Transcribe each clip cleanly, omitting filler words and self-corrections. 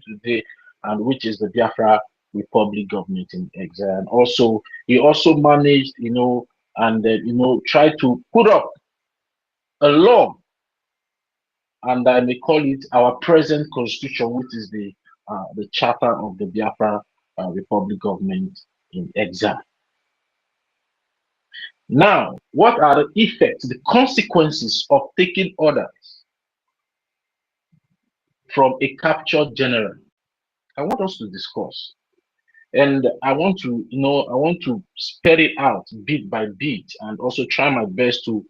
today, and which is the Biafra Republic government in exile. And also, he also managed, and tried to put up a law, and I may call it our present constitution, which is the charter of the Biafra Republic government in exile. Now, what are the effects, the consequences of taking orders from a captured general? I want us to discuss, and I want to spell it out bit by bit, and also try my best to,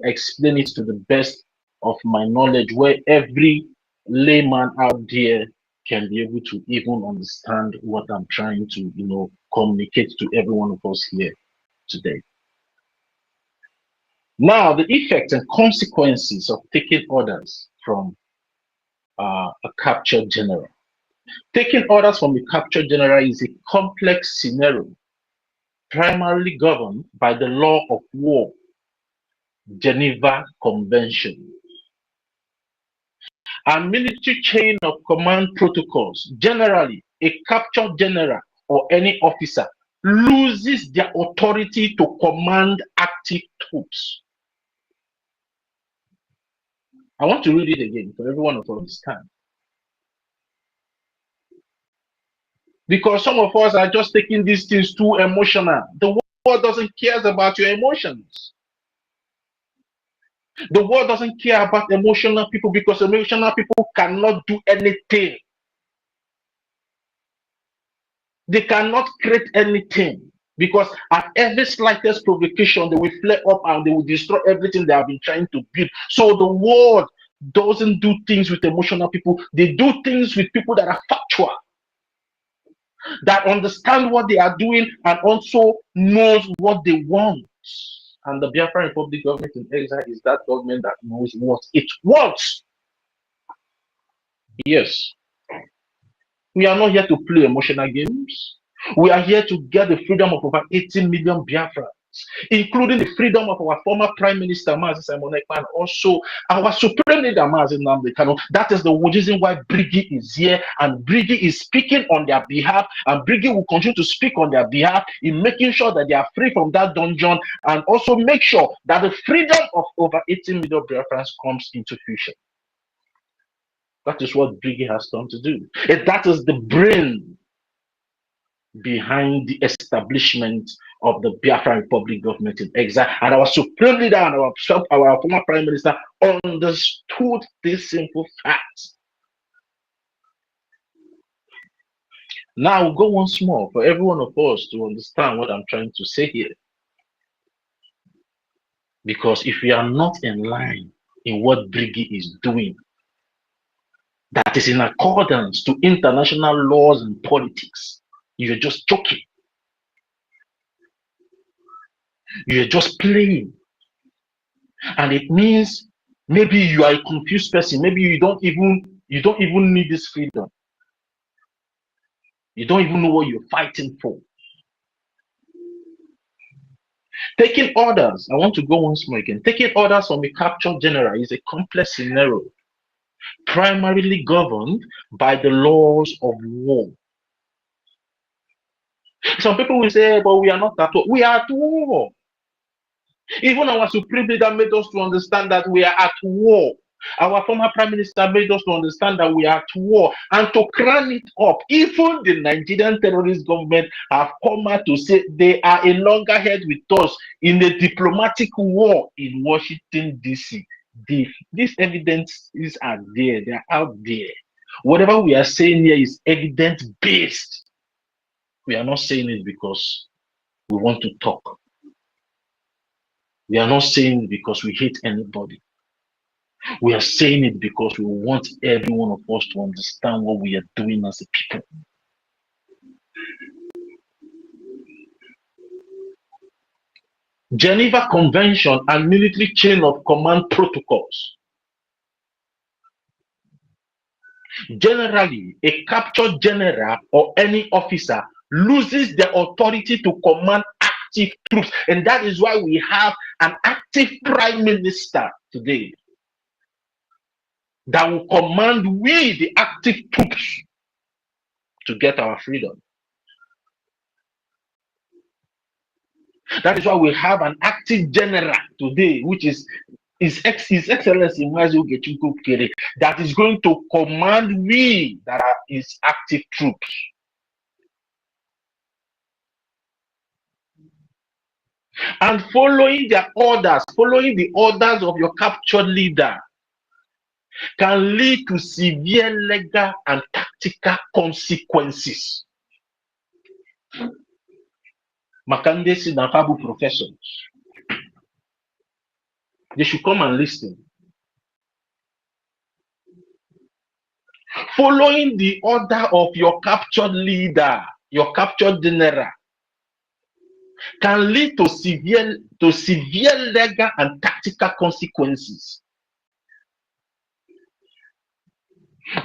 explain it to the best of my knowledge, where every layman out there can be able to even understand what I'm trying to, communicate to every one of us here today. Now, the effects and consequences of taking orders from a captured general. Taking orders from a captured general is a complex scenario, primarily governed by the law of war, Geneva Convention, and military chain of command protocols. Generally, a captured general or any officer loses their authority to command active troops. I want to read it again for everyone to understand. Because some of us are just taking these things too emotional. The world doesn't care about your emotions. The world doesn't care about emotional people, because emotional people cannot do anything. They cannot create anything, because at every slightest provocation, they will flare up and they will destroy everything they have been trying to build. So the world doesn't do things with emotional people. They do things with people that are factual, that understand what they are doing and also knows what they want. And the Biafra Republic government in exile is that government that knows what it wants. Yes. We are not here to play emotional games. We are here to get the freedom of over 18 million Biafrans, including the freedom of our former Prime Minister, Mazi Simon Ekpa, and also our Supreme Leader, NNAMDI KANU. That is the reason why Briggy is here, and Briggy is speaking on their behalf, and Briggy will continue to speak on their behalf in making sure that they are free from that dungeon, and also make sure that the freedom of over 18 million Biafrans comes into fruition. That is what Briggy has come to do. And that is the brain behind the establishment of the Biafra Republic government in exile. And our Supreme Leader and our former Prime Minister understood this simple fact. Now we'll go once more for every one of us to understand what I'm trying to say here. Because if we are not in line in what Briggy is doing, that is in accordance to international laws and politics, you're just joking. You're just playing. And it means maybe you are a confused person. Maybe you don't even need this freedom. You don't even know what you're fighting for. Taking orders, I want to go once more again. Taking orders from a captured general is a complex scenario, primarily governed by the laws of war. Some people will say, but we are not at war. We are at war. Even our Supreme Leader made us to understand that we are at war. Our former Prime Minister made us to understand that we are at war. And to crown it up, even the Nigerian terrorist government have come out to say they are a loggerhead with us in a diplomatic war in Washington, D.C. These evidences are there. They are out there. Whatever we are saying here is evidence-based. We are not saying it because we want to talk. We are not saying it because we hate anybody. We are saying it because we want every one of us to understand what we are doing as a people. Geneva Convention and military chain of command protocols. Generally, a captured general or any officer loses the authority to command active troops. And that is why we have an active Prime Minister today that will command we, the active troops, to get our freedom. That is why we have an active general today, which is His Excellency Mazi Ogechukwu Kere, that is going to command we that are his active troops. And following their orders, following the orders of your captured leader, can lead to severe legal and tactical consequences. Makande Sinafabu professors, they should come and listen. Following the order of your captured leader, your captured general, can lead to severe legal and tactical consequences.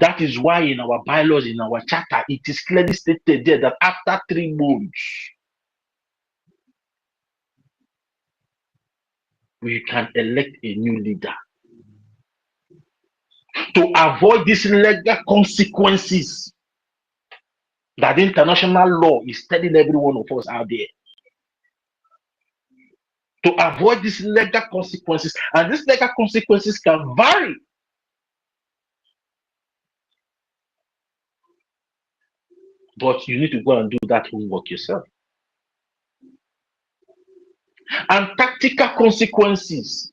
That is why in our bylaws, in our charter, it is clearly stated there that after 3 months, we can elect a new leader. To avoid these legal consequences that international law is telling every one of us out there. To avoid these legal consequences, and these legal consequences can vary. But you need to go and do that homework yourself. And tactical consequences.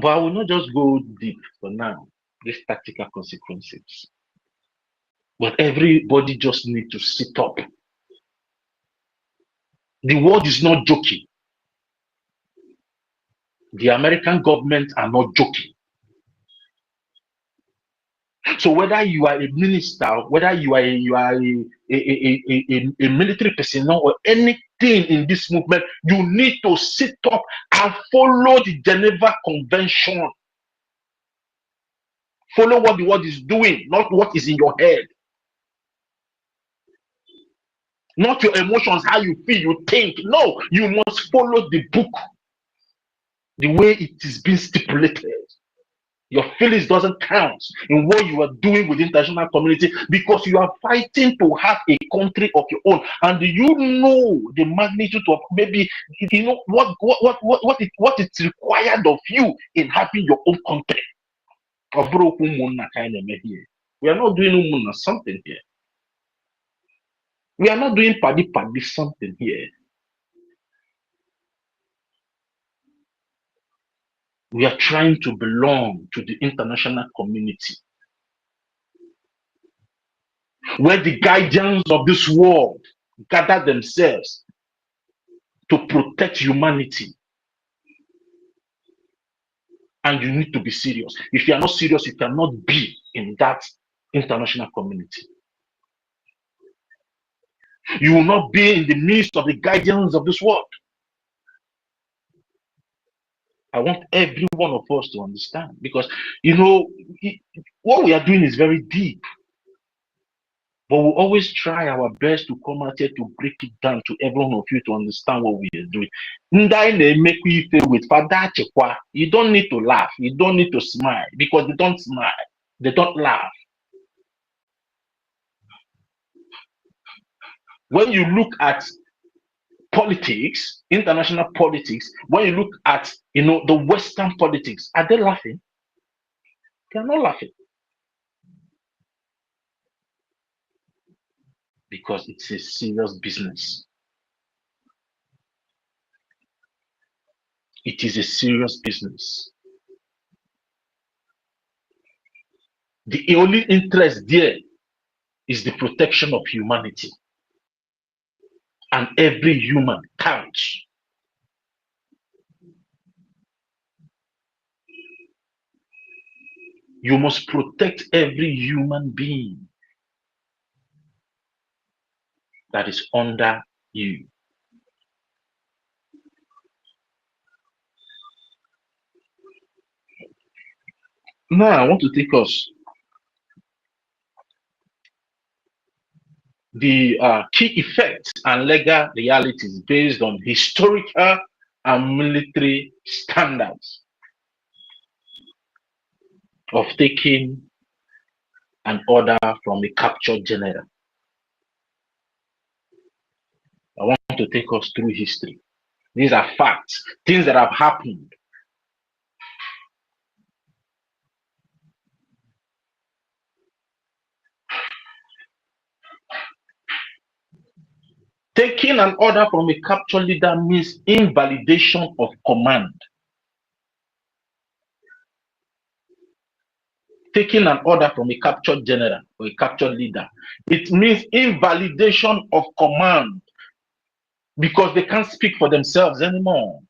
But I will not just go deep for now, these tactical consequences. But everybody just need to sit up. The world is not joking. The American government are not joking. So whether you are a minister, whether you are a military personnel or anything in this movement, you need to sit up and follow the Geneva Convention. Follow what the world is doing, not what is in your head. Not your emotions, how you feel, you think. No, you must follow the book the way it is being stipulated. Your feelings doesn't count in what you are doing with the international community, because you are fighting to have a country of your own. And you know the magnitude of, maybe you know what it's required of you in having your own country. We are not doing something here. We are not doing paddy something here. We are trying to belong to the international community, where the guardians of this world gather themselves to protect humanity. And you need to be serious. If you are not serious, you cannot be in that international community. You will not be in the midst of the guardians of this world. I want every one of us to understand, because you know what we are doing is very deep. But we'll always try our best to come out here to break it down to every one of you to understand what we are doing. You don't need to laugh. You don't need to smile, because they don't smile. They don't laugh. When you look at politics, international politics, when you look at the Western politics, are they laughing? They are not laughing. Because it's a serious business. It is a serious business. The only interest there is the protection of humanity. And every human counts. You must protect every human being that is under you. Now I want to take us the key effects and legal realities based on historical and military standards. of taking an order from a captured general. I want to take us through history. These are facts, things that have happened. Taking an order from a captured leader means invalidation of command. Taking an order from a captured general or a captured leader, it means invalidation of command because they can't speak for themselves anymore.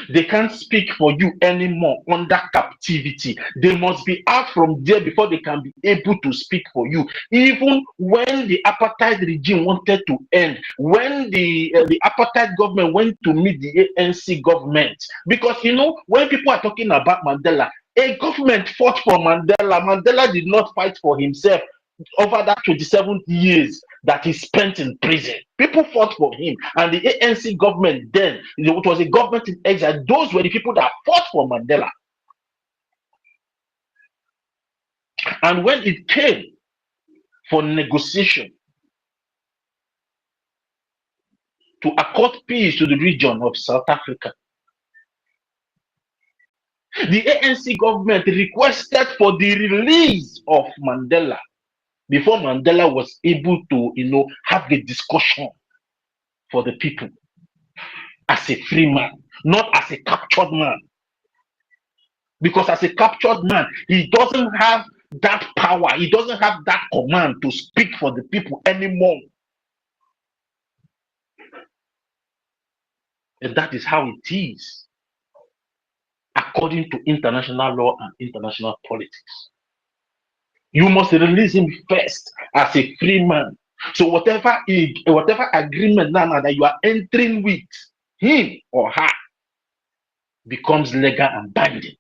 They can't speak for you anymore under captivity. They must be out from there before they can be able to speak for you. Even when the apartheid regime wanted to end, when the apartheid government went to meet the ANC government, because you know, when people are talking about Mandela, a government fought for Mandela. Mandela did not fight for himself over that 27 years that he spent in prison. People fought for him, and the ANC government then, it was a government in exile. Those were the people that fought for Mandela. And when it came for negotiation to accord peace to the region of South Africa, the ANC government requested for the release of Mandela before Mandela was able to, have a discussion for the people as a free man, not as a captured man. Because as a captured man, he doesn't have that power, he doesn't have that command to speak for the people anymore. And that is how it is, according to international law and international politics. You must release him first as a free man. So whatever agreement now that you are entering with him or her becomes legal and binding.